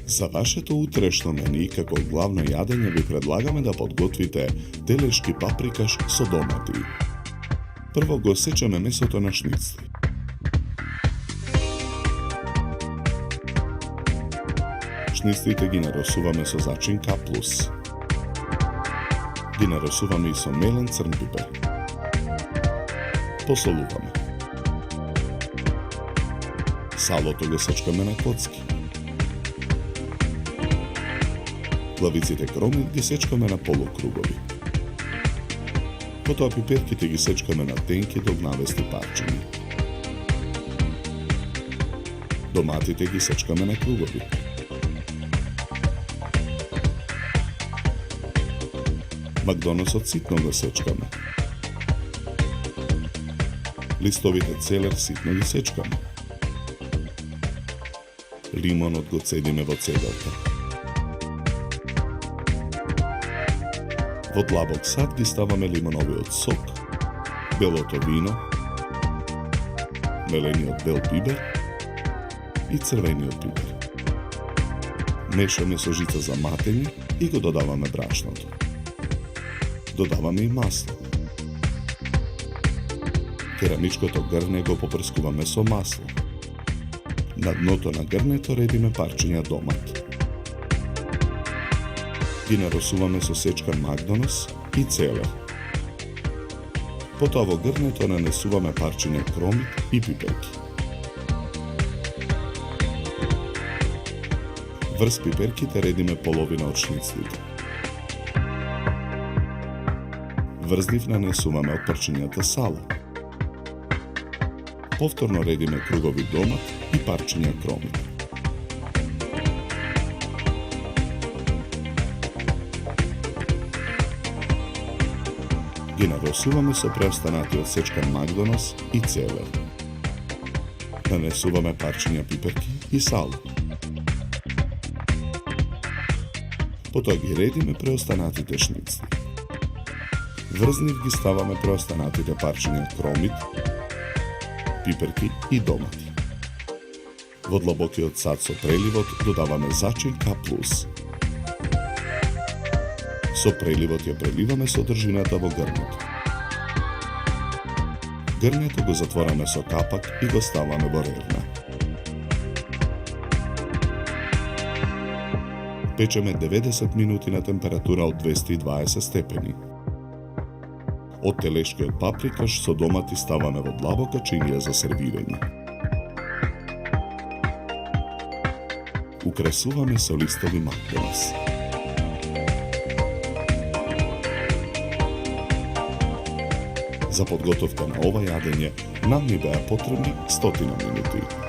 За вашето утрешно мени како главно јадење ви предлагаме да подготвите телешки паприкаш со домати. Прво го сечеме месото на шницли. Шницлите ги наросуваме со зачин каплус. Ги наросуваме и со мелен црн пипер. Посолуваме. Салото го сечкаме на коцки. Главиците кромит ги сечкаме на полукругови. Потоа пиперките ги сечкаме на тенки догнавести парчиња. Доматите ги сечкаме на кругови. Макдоносот ситно го сечкаме. Листовите целер ситно ги сечкаме. Лимонот го цедиме во цедалка. Во длабок сад ги ставаме лимоновиот сок, белото вино, мелениот бел пипер и црвениот пипер. Мешаме со жица за матење и го додаваме брашното. Додаваме и масло. Керамичкото грне го попрскуваме со масло. На дното на грнето редиме парчиња домат. Ги наросуваме со сечкан макдонос и целер. Потоа во грнето нанесуваме парчиња кромит и пиперки. Врз пиперките редиме половина од шницлите. Врз нив нанесуваме од парчињата сало. Повторно редиме кругови домат и парчиња кромит. Ги наросуваме со преостанатиот сечкан макдонос и целер. Нанесуваме парчиња пиперки и сало. Потоа ги редиме преостанатите шницли. Врз нив ги ставаме преостанатите парчиња кромит, пиперки и домати. Во длабокиот сад со преливот додаваме зачин каплус. Со преливот ја преливаме содржината во грнето. Грнето го затвораме со капак и го ставаме во ревна. Печеме 90 минути на температура од 220 степени. Од телешкиот паприкаш со домати ставаме во длабока чинија за сервирање. Украсуваме со листови макдонос. За подготовка на ова јадење нам ни беа потребни 100 минути.